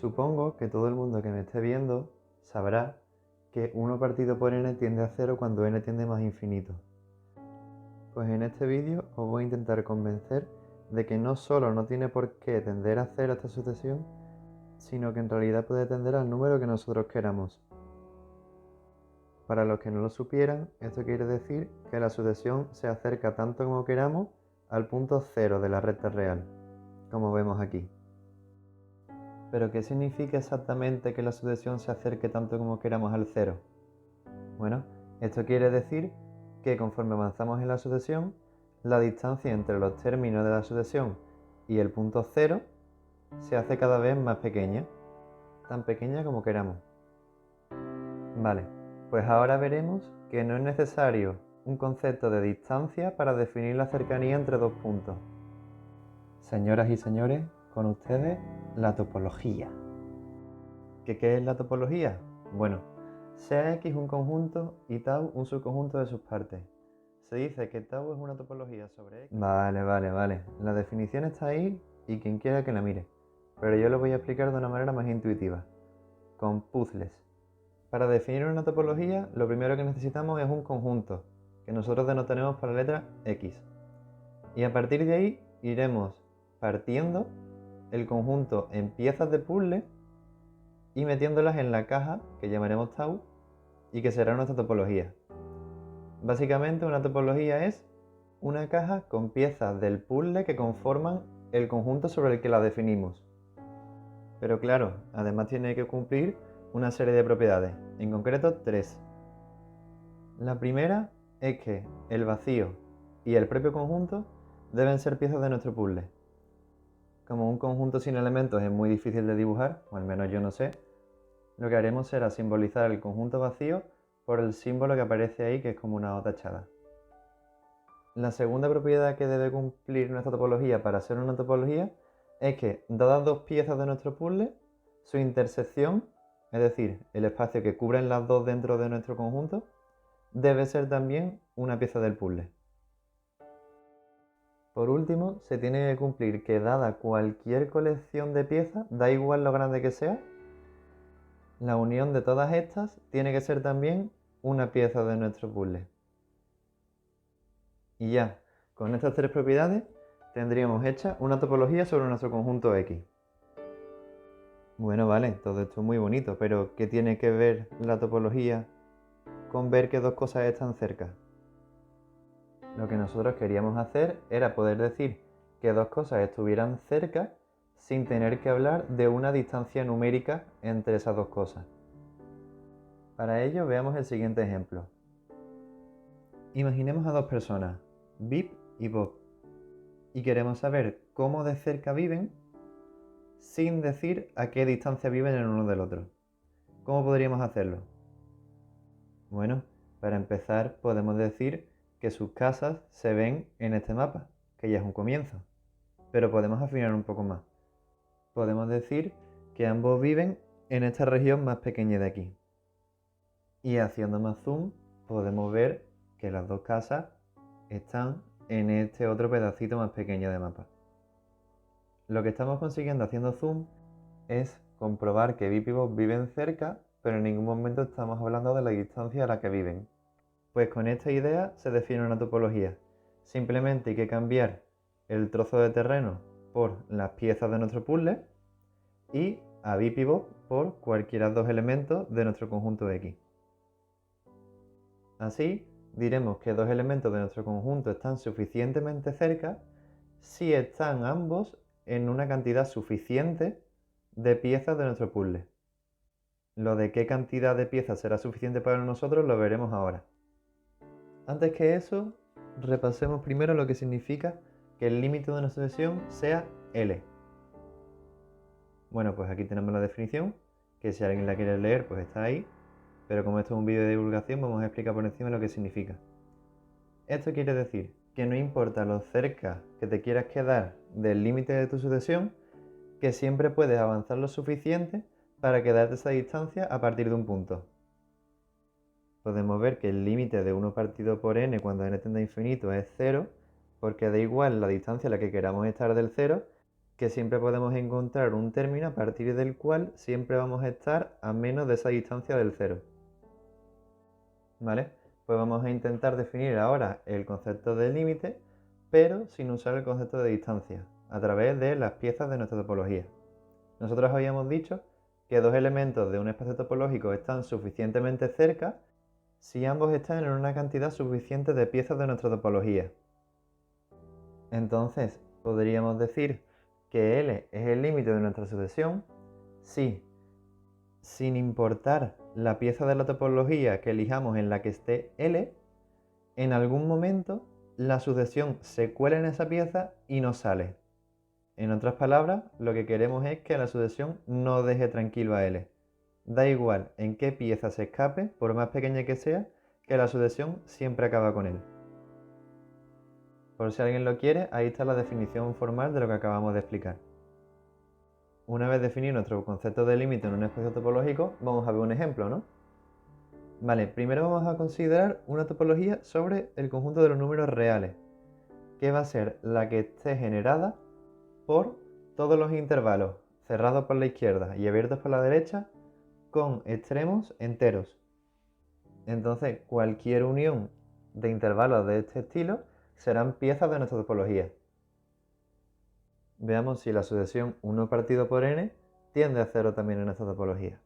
Supongo que todo el mundo que me esté viendo sabrá que 1 partido por n tiende a 0 cuando n tiende más infinito. Pues en este vídeo os voy a intentar convencer de que no solo no tiene por qué tender a 0 esta sucesión, sino que en realidad puede tender al número que nosotros queramos. Para los que no lo supieran, esto quiere decir que la sucesión se acerca tanto como queramos al punto 0 de la recta real, como vemos aquí. ¿Pero qué significa exactamente que la sucesión se acerque tanto como queramos al 0? Bueno, esto quiere decir que conforme avanzamos en la sucesión, la distancia entre los términos de la sucesión y el punto 0 se hace cada vez más pequeña, tan pequeña como queramos. Vale, pues ahora veremos que no es necesario un concepto de distancia para definir la cercanía entre dos puntos. Señoras y señores, con ustedes la topología. ¿Qué es la topología? Bueno, sea X un conjunto y tau un subconjunto de sus partes. Se dice que tau es una topología sobre X. Vale. La definición está ahí y quien quiera que la mire. Pero yo lo voy a explicar de una manera más intuitiva, con puzzles. Para definir una topología, lo primero que necesitamos es un conjunto, que nosotros denotaremos por la letra X. Y a partir de ahí iremos partiendo el conjunto en piezas de puzzle y metiéndolas en la caja que llamaremos tau y que será nuestra topología. Básicamente una topología es una caja con piezas del puzzle que conforman el conjunto sobre el que la definimos. Pero claro, además tiene que cumplir una serie de propiedades, en concreto 3. La primera es que el vacío y el propio conjunto deben ser piezas de nuestro puzzle. Como un conjunto sin elementos es muy difícil de dibujar, o al menos yo no sé, lo que haremos será simbolizar el conjunto vacío por el símbolo que aparece ahí, que es como una O tachada. La segunda propiedad que debe cumplir nuestra topología para ser una topología es que, dadas dos piezas de nuestro puzzle, su intersección, es decir, el espacio que cubren las dos dentro de nuestro conjunto, debe ser también una pieza del puzzle. Por último, se tiene que cumplir que, dada cualquier colección de piezas, da igual lo grande que sea, la unión de todas estas tiene que ser también una pieza de nuestro puzzle. Y ya, con estas 3 propiedades tendríamos hecha una topología sobre nuestro conjunto X. Bueno, vale, todo esto es muy bonito, pero ¿qué tiene que ver la topología con ver que dos cosas están cerca? Lo que nosotros queríamos hacer era poder decir que dos cosas estuvieran cerca sin tener que hablar de una distancia numérica entre esas dos cosas. Para ello veamos el siguiente ejemplo. Imaginemos a dos personas, Bip y Bob, y queremos saber cómo de cerca viven sin decir a qué distancia viven el uno del otro. ¿Cómo podríamos hacerlo? Bueno, para empezar podemos decir que sus casas se ven en este mapa, que ya es un comienzo, pero podemos afinar un poco más. Podemos decir que ambos viven en esta región más pequeña de aquí. Y haciendo más zoom podemos ver que las dos casas están en este otro pedacito más pequeño de mapa. Lo que estamos consiguiendo haciendo zoom es comprobar que Bip y Bob viven cerca, pero en ningún momento estamos hablando de la distancia a la que viven. Pues con esta idea se define una topología. Simplemente hay que cambiar el trozo de terreno por las piezas de nuestro puzzle y a Bip y Bob por cualquiera de los elementos de nuestro conjunto X. Así, diremos que dos elementos de nuestro conjunto están suficientemente cerca si están ambos en una cantidad suficiente de piezas de nuestro puzzle. Lo de qué cantidad de piezas será suficiente para nosotros lo veremos ahora. Antes que eso, repasemos primero lo que significa que el límite de una sucesión sea L. Bueno, pues aquí tenemos la definición, que si alguien la quiere leer, pues está ahí, pero como esto es un vídeo de divulgación, vamos a explicar por encima lo que significa. Esto quiere decir que no importa lo cerca que te quieras quedar del límite de tu sucesión, que siempre puedes avanzar lo suficiente para quedarte esa distancia a partir de un punto. Podemos ver que el límite de 1 partido por n cuando n tiende a infinito es 0, porque da igual la distancia a la que queramos estar del 0, que siempre podemos encontrar un término a partir del cual siempre vamos a estar a menos de esa distancia del cero. ¿Vale? Pues vamos a intentar definir ahora el concepto de límite, pero sin usar el concepto de distancia, a través de las piezas de nuestra topología. Nosotros habíamos dicho que dos elementos de un espacio topológico están suficientemente cerca si ambos están en una cantidad suficiente de piezas de nuestra topología. Entonces, podríamos decir que L es el límite de nuestra sucesión si, sin importar la pieza de la topología que elijamos en la que esté L, en algún momento la sucesión se cuela en esa pieza y no sale. En otras palabras, lo que queremos es que la sucesión no deje tranquilo a L. Da igual en qué pieza se escape, por más pequeña que sea, que la sucesión siempre acaba con él. Por si alguien lo quiere, ahí está la definición formal de lo que acabamos de explicar. Una vez definido nuestro concepto de límite en un espacio topológico, vamos a ver un ejemplo, ¿no? Vale, primero vamos a considerar una topología sobre el conjunto de los números reales, que va a ser la que esté generada por todos los intervalos cerrados por la izquierda y abiertos por la derecha con extremos enteros. Entonces, cualquier unión de intervalos de este estilo serán piezas de nuestra topología. Veamos si la sucesión 1 partido por n tiende a 0 también en esta topología.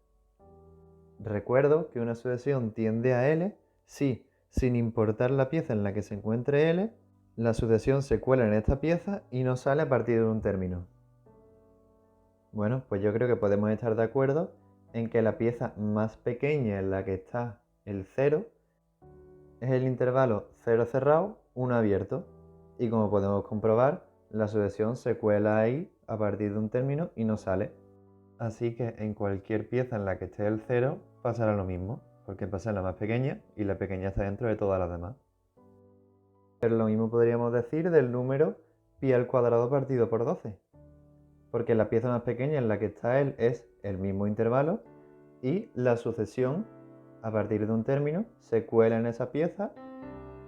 Recuerdo que una sucesión tiende a L si, sin importar la pieza en la que se encuentre L, la sucesión se cuela en esta pieza y no sale a partir de un término. Bueno, pues yo creo que podemos estar de acuerdo en que la pieza más pequeña en la que está el 0 es el intervalo 0 cerrado, 1 abierto. Y como podemos comprobar, la sucesión se cuela ahí a partir de un término y no sale. Así que en cualquier pieza en la que esté el 0 pasará lo mismo, porque pasa en la más pequeña y la pequeña está dentro de todas las demás. Pero lo mismo podríamos decir del número pi al cuadrado partido por 12, porque la pieza más pequeña en la que está él es el mismo intervalo y la sucesión a partir de un término se cuela en esa pieza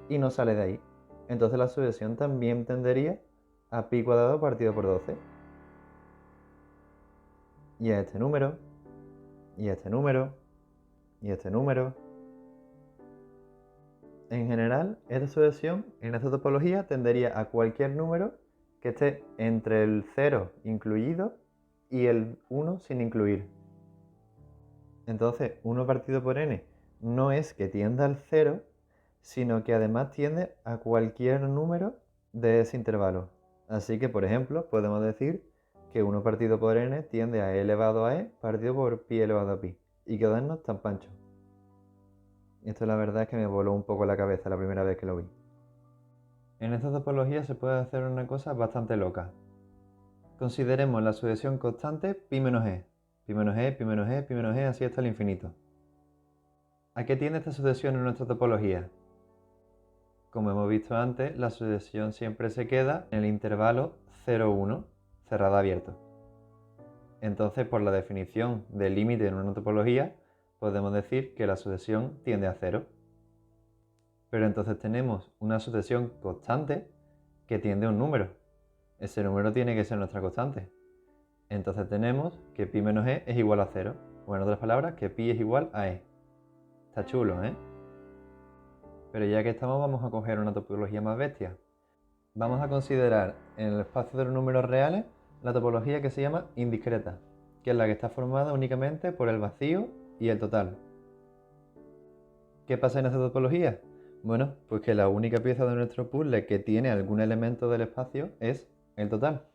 y no sale de ahí. Entonces la sucesión también tendería a pi cuadrado partido por 12. Y a este número, y a este número, y a este número. En general, esta sucesión en esta topología tendería a cualquier número que esté entre el 0 incluido y el 1 sin incluir. Entonces, 1 partido por n no es que tienda al 0, sino que además tiende a cualquier número de ese intervalo. Así que, por ejemplo, podemos decir que 1 partido por n tiende a e elevado a e partido por pi elevado a pi, y quedarnos tan pancho. Esto la verdad es que me voló un poco la cabeza la primera vez que lo vi. En esta topología se puede hacer una cosa bastante loca. Consideremos la sucesión constante pi menos e. Pi menos e, pi menos e, pi menos e, así hasta el infinito. ¿A qué tiende esta sucesión en nuestra topología? Como hemos visto antes, la sucesión siempre se queda en el intervalo 0, 1, cerrado abierto. Entonces, por la definición del límite en una topología, podemos decir que la sucesión tiende a 0. Pero entonces tenemos una sucesión constante que tiende a un número. Ese número tiene que ser nuestra constante. Entonces tenemos que pi menos e es igual a 0. O en otras palabras, que pi es igual a e. Está chulo, ¿eh? Pero ya que estamos, vamos a coger una topología más bestia. Vamos a considerar en el espacio de los números reales la topología que se llama indiscreta, que es la que está formada únicamente por el vacío y el total. ¿Qué pasa en esta topología? Bueno, pues que la única pieza de nuestro puzzle que tiene algún elemento del espacio es el total.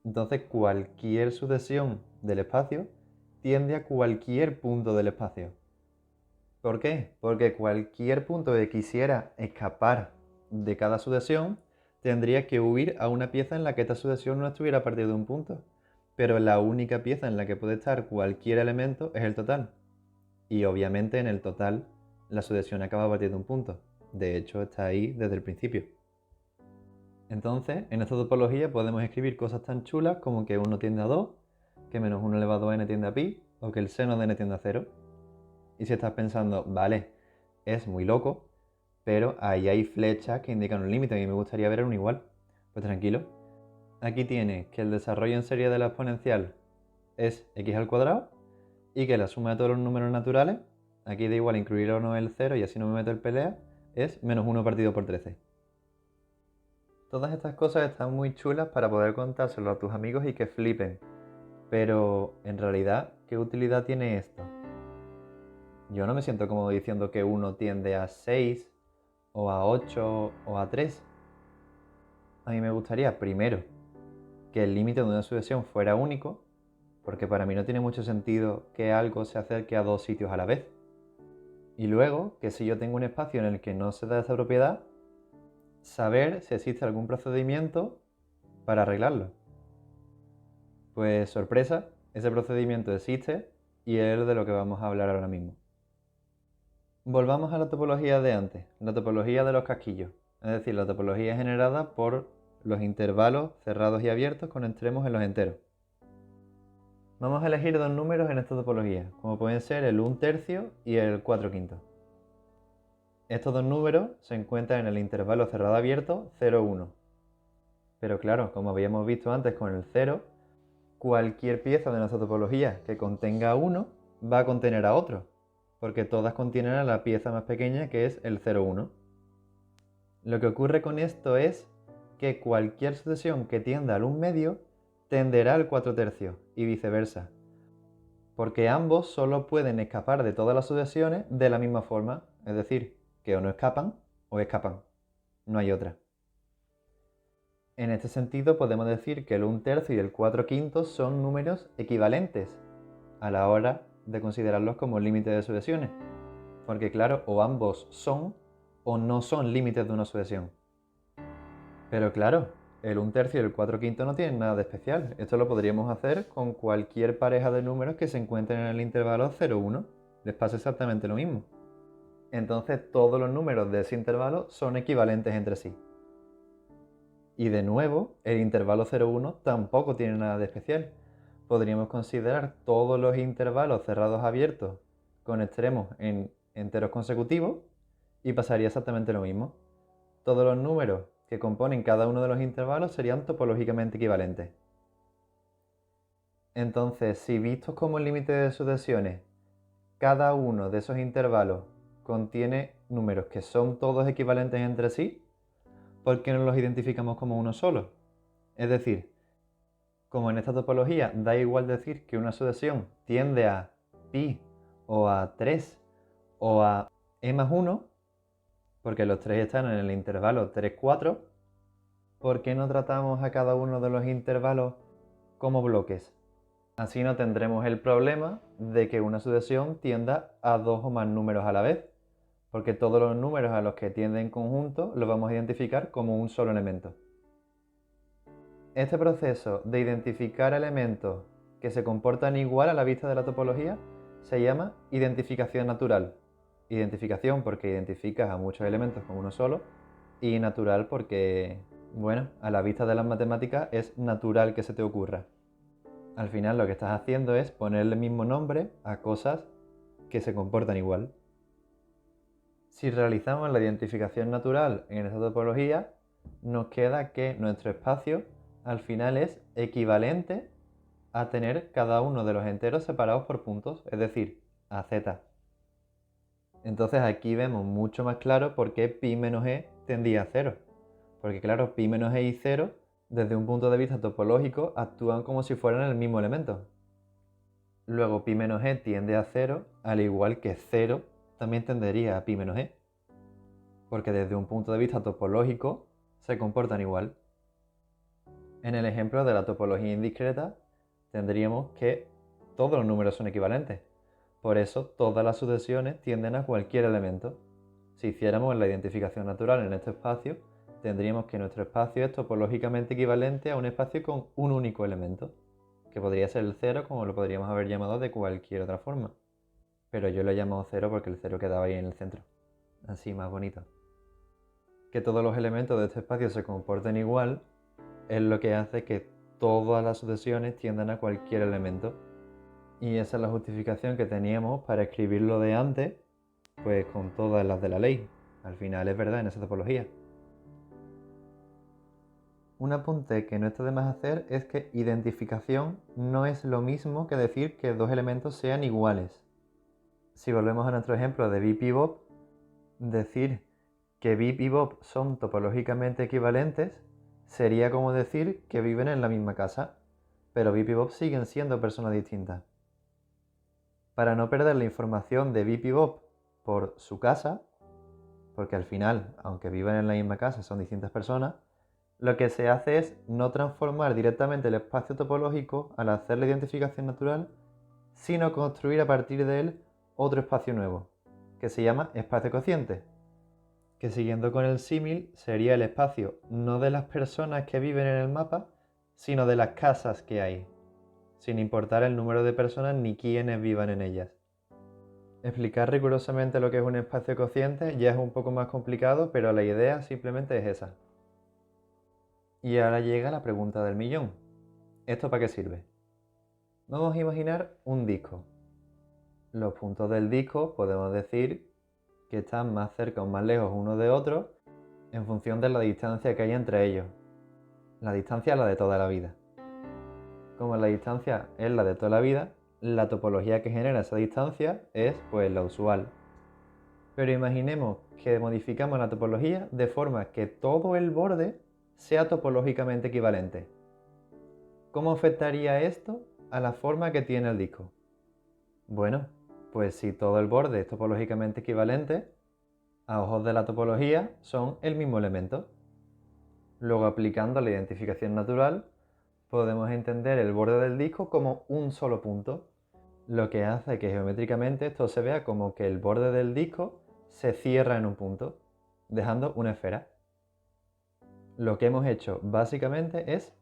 Entonces cualquier sucesión del espacio tiende a cualquier punto del espacio. ¿Por qué? Porque cualquier punto que quisiera escapar de cada sucesión tendría que huir a una pieza en la que esta sucesión no estuviera a partir de un punto. Pero la única pieza en la que puede estar cualquier elemento es el total. Y obviamente en el total la sucesión acaba a partir de un punto. De hecho, está ahí desde el principio. Entonces, en esta topología podemos escribir cosas tan chulas como que 1 tiende a 2, que menos 1 elevado a n tiende a pi, o que el seno de n tiende a 0. Y si estás pensando, vale, es muy loco, pero ahí hay flechas que indican un límite y me gustaría ver un igual. Pues tranquilo, Aquí tienes que el desarrollo en serie de la exponencial es x al cuadrado y que la suma de todos los números naturales, aquí da igual incluir o no el 0 y así no me meto en pelea, es menos 1 partido por 13. Todas estas cosas están muy chulas para poder contárselo a tus amigos y que flipen. Pero, en realidad, ¿qué utilidad tiene esto? Yo no me siento cómodo diciendo que 1 tiende a 6, o a 8, o a 3. A mí me gustaría, primero, que el límite de una sucesión fuera único, porque para mí no tiene mucho sentido que algo se acerque a dos sitios a la vez. Y luego, que si yo tengo un espacio en el que no se da esa propiedad, saber si existe algún procedimiento para arreglarlo. Pues sorpresa, ese procedimiento existe y es de lo que vamos a hablar ahora mismo. Volvamos a la topología de antes, la topología de los casquillos, es decir, la topología generada por los intervalos cerrados y abiertos con extremos en los enteros. Vamos a elegir dos números en esta topología, como pueden ser el 1/3 y el 4/5. Estos dos números se encuentran en el intervalo cerrado abierto 0, 1. Pero claro, como habíamos visto antes con el 0, cualquier pieza de nuestra topología que contenga 1 va a contener a otro, porque todas contienen a la pieza más pequeña que es el 0, 1. Lo que ocurre con esto es que cualquier sucesión que tienda al 1 medio tenderá al 4/3 y viceversa, porque ambos solo pueden escapar de todas las sucesiones de la misma forma, es decir, que o no escapan o escapan, no hay otra. En este sentido podemos decir que el 1/3 y el 4/5 son números equivalentes a la hora de considerarlos como límites de sucesiones, porque claro, o ambos son o no son límites de una sucesión. Pero claro, el 1/3 y el 4/5 no tienen nada de especial. Esto lo podríamos hacer con cualquier pareja de números que se encuentren en el intervalo 0, 1. Les pasa exactamente lo mismo. Entonces todos los números de ese intervalo son equivalentes entre sí. Y de nuevo, el intervalo 0, 1 tampoco tiene nada de especial. Podríamos considerar todos los intervalos cerrados abiertos con extremos en enteros consecutivos y pasaría exactamente lo mismo. Todos los números que componen cada uno de los intervalos serían topológicamente equivalentes. Entonces, si vistos como límite de sucesiones, cada uno de esos intervalos contiene números que son todos equivalentes entre sí, ¿por qué no los identificamos como uno solo? Es decir, como en esta topología da igual decir que una sucesión tiende a pi o a 3 o a e más 1, porque los tres están en el intervalo 3, 4, ¿por qué no tratamos a cada uno de los intervalos como bloques? Así no tendremos el problema de que una sucesión tienda a dos o más números a la vez, porque todos los números a los que tiende en conjunto los vamos a identificar como un solo elemento. Este proceso de identificar elementos que se comportan igual a la vista de la topología se llama identificación natural. Identificación porque identificas a muchos elementos con uno solo, y natural porque, bueno, a la vista de las matemáticas es natural que se te ocurra. Al final lo que estás haciendo es ponerle el mismo nombre a cosas que se comportan igual. Si realizamos la identificación natural en esta topología, nos queda que nuestro espacio al final es equivalente a tener cada uno de los enteros separados por puntos, es decir, a z. Entonces aquí vemos mucho más claro por qué pi menos e tendía a 0. Porque claro, pi menos e y 0, desde un punto de vista topológico, actúan como si fueran el mismo elemento. Luego pi menos e tiende a 0, al igual que 0 también tendería a pi menos e. Porque desde un punto de vista topológico se comportan igual. En el ejemplo de la topología indiscreta, tendríamos que todos los números son equivalentes. Por eso todas las sucesiones tienden a cualquier elemento. Si hiciéramos la identificación natural en este espacio, tendríamos que nuestro espacio es topológicamente equivalente a un espacio con un único elemento, que podría ser el 0 como lo podríamos haber llamado de cualquier otra forma. Pero yo lo he llamado 0 porque el 0 quedaba ahí en el centro. Así, más bonito. Que todos los elementos de este espacio se comporten igual es lo que hace que todas las sucesiones tiendan a cualquier elemento. Y esa es la justificación que teníamos para escribir lo de antes, pues con todas las de la ley. Al final es verdad en esa topología. Un apunte que no está de más hacer es que identificación no es lo mismo que decir que dos elementos sean iguales. Si volvemos a nuestro ejemplo de Bip y Bob, decir que Bip y Bob son topológicamente equivalentes sería como decir que viven en la misma casa, pero Bip y Bob siguen siendo personas distintas. Para no perder la información de Bip y Bob por su casa, porque al final, aunque viven en la misma casa, son distintas personas, lo que se hace es no transformar directamente el espacio topológico al hacer la identificación natural, sino construir a partir de él otro espacio nuevo, que se llama espacio cociente, que siguiendo con el símil sería el espacio no de las personas que viven en el mapa, sino de las casas que hay, sin importar el número de personas ni quiénes vivan en ellas. Explicar rigurosamente lo que es un espacio cociente ya es un poco más complicado, pero la idea simplemente es esa. Y ahora llega la pregunta del millón. ¿Esto para qué sirve? Vamos a imaginar un disco. Los puntos del disco podemos decir que están más cerca o más lejos uno de otro en función de la distancia que hay entre ellos. La distancia es la de toda la vida. Como la distancia es la de toda la vida, la topología que genera esa distancia es pues la usual. Pero imaginemos que modificamos la topología de forma que todo el borde sea topológicamente equivalente. ¿Cómo afectaría esto a la forma que tiene el disco? Bueno, pues si todo el borde es topológicamente equivalente, a ojos de la topología son el mismo elemento. Luego, aplicando la identificación natural, podemos entender el borde del disco como un solo punto, lo que hace que geométricamente esto se vea como que el borde del disco se cierra en un punto, dejando una esfera. Lo que hemos hecho básicamente es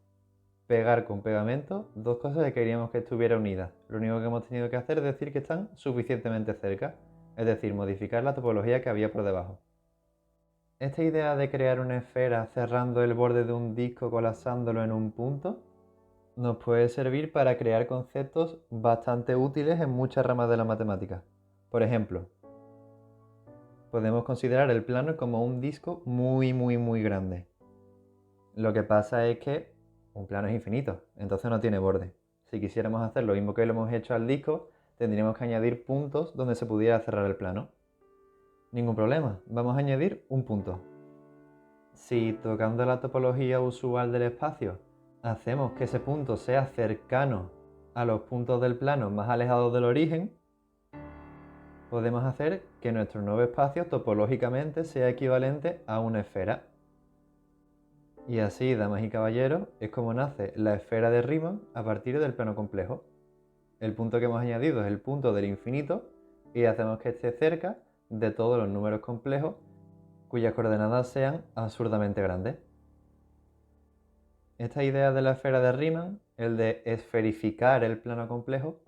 pegar con pegamento dos cosas que queríamos que estuvieran unidas. Lo único que hemos tenido que hacer es decir que están suficientemente cerca, es decir, modificar la topología que había por debajo. Esta idea de crear una esfera cerrando el borde de un disco colapsándolo en un punto nos puede servir para crear conceptos bastante útiles en muchas ramas de la matemática. Por ejemplo, podemos considerar el plano como un disco muy grande. Lo que pasa es que un plano es infinito, entonces no tiene borde. Si quisiéramos hacer lo mismo que lo hemos hecho al disco, tendríamos que añadir puntos donde se pudiera cerrar el plano. Ningún problema, vamos a añadir un punto. Si tocando la topología usual del espacio hacemos que ese punto sea cercano a los puntos del plano más alejados del origen, podemos hacer que nuestro nuevo espacio topológicamente sea equivalente a una esfera. Y así, damas y caballeros, es como nace la esfera de Riemann a partir del plano complejo. El punto que hemos añadido es el punto del infinito y hacemos que esté cerca de todos los números complejos cuyas coordenadas sean absurdamente grandes. Esta idea de la esfera de Riemann, el de esferificar el plano complejo,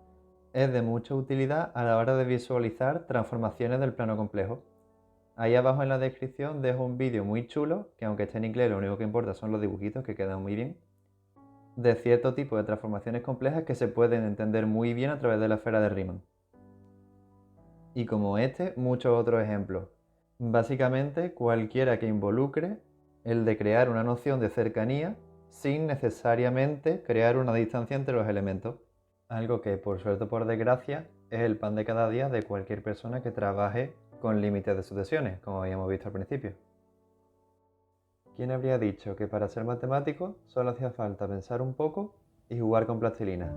es de mucha utilidad a la hora de visualizar transformaciones del plano complejo. Ahí abajo en la descripción dejo un vídeo muy chulo, que aunque esté en inglés lo único que importa son los dibujitos que quedan muy bien, de cierto tipo de transformaciones complejas que se pueden entender muy bien a través de la esfera de Riemann. Y como este, muchos otros ejemplos. Básicamente cualquiera que involucre el de crear una noción de cercanía sin necesariamente crear una distancia entre los elementos. Algo que, por suerte o por desgracia, es el pan de cada día de cualquier persona que trabaje con límites de sucesiones, como habíamos visto al principio. ¿Quién habría dicho que para ser matemático solo hacía falta pensar un poco y jugar con plastilina?